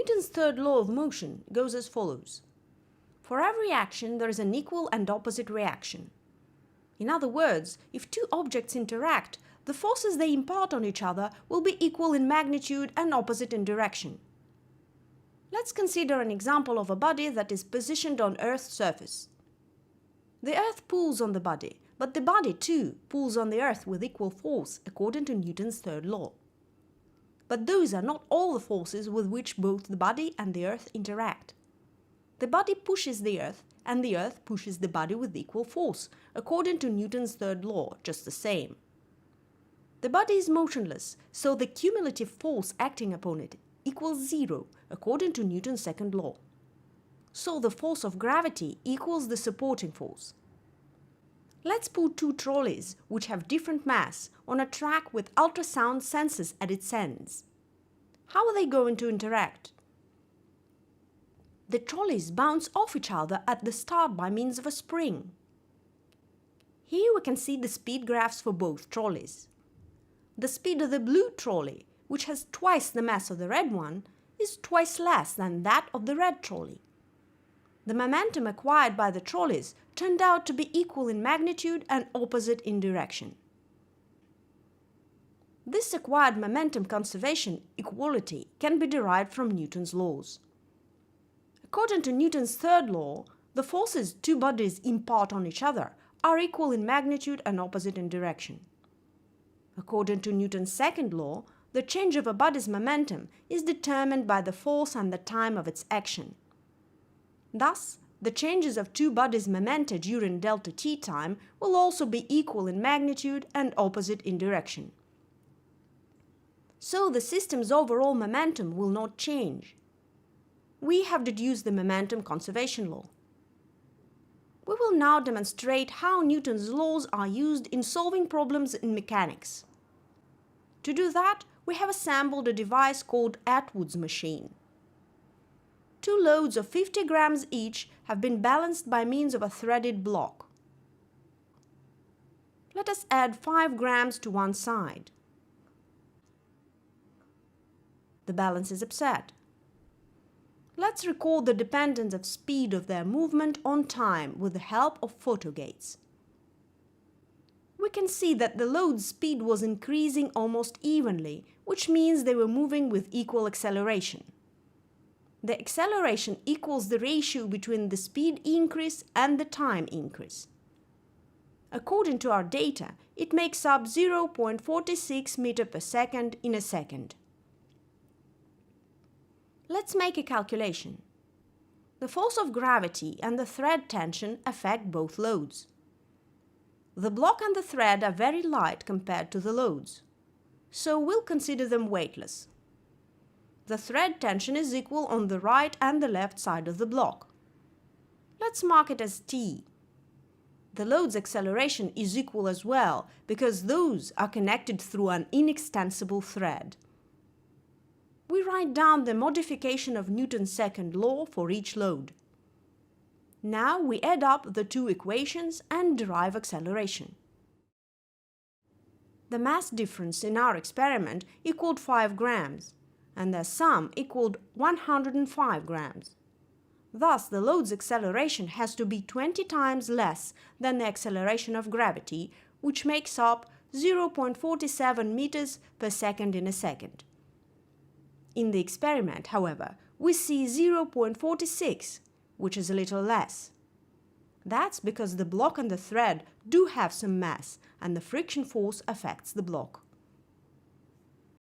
Newton's third law of motion goes as follows. For every action, there is an equal and opposite reaction. In other words, if two objects interact, the forces they impart on each other will be equal in magnitude and opposite in direction. Let's consider an example of a body that is positioned on Earth's surface. The Earth pulls on the body, but the body too pulls on the Earth with equal force according to Newton's third law. But those are not all the forces with which both the body and the Earth interact. The body pushes the Earth, and the Earth pushes the body with equal force, according to Newton's third law, just the same. The body is motionless, so the cumulative force acting upon it equals zero, according to Newton's second law. So the force of gravity equals the supporting force. Let's put two trolleys, which have different mass, on a track with ultrasound sensors at its ends. How are they going to interact? The trolleys bounce off each other at the start by means of a spring. Here we can see the speed graphs for both trolleys. The speed of the blue trolley, which has twice the mass of the red one, is twice less than that of the red trolley. The momentum acquired by the trolleys turned out to be equal in magnitude and opposite in direction. This acquired momentum conservation equality can be derived from Newton's laws. According to Newton's third law, the forces two bodies impart on each other are equal in magnitude and opposite in direction. According to Newton's second law, the change of a body's momentum is determined by the force and the time of its action. Thus, the changes of two bodies' momenta during delta t time will also be equal in magnitude and opposite in direction. So the system's overall momentum will not change. We have deduced the momentum conservation law. We will now demonstrate how Newton's laws are used in solving problems in mechanics. To do that, we have assembled a device called Atwood's machine. Two loads of 50 grams each have been balanced by means of a threaded block. Let us add 5 grams to one side. The balance is upset. Let's record the dependence of speed of their movement on time with the help of photo gates. We can see that the load's speed was increasing almost evenly, which means they were moving with equal acceleration. The acceleration equals the ratio between the speed increase and the time increase. According to our data, it makes up 0.46 meters per second in a second. Let's make a calculation. The force of gravity and the thread tension affect both loads. The block and the thread are very light compared to the loads, so we'll consider them weightless. The thread tension is equal on the right and the left side of the block. Let's mark it as T. The load's acceleration is equal as well, because those are connected through an inextensible thread. We write down the modification of Newton's second law for each load. Now we add up the two equations and derive acceleration. The mass difference in our experiment equaled 5 grams, and their sum equaled 105 grams. Thus, the load's acceleration has to be 20 times less than the acceleration of gravity, which makes up 0.47 meters per second in a second. In the experiment, however, we see 0.46, which is a little less. That's because the block and the thread do have some mass, and the friction force affects the block.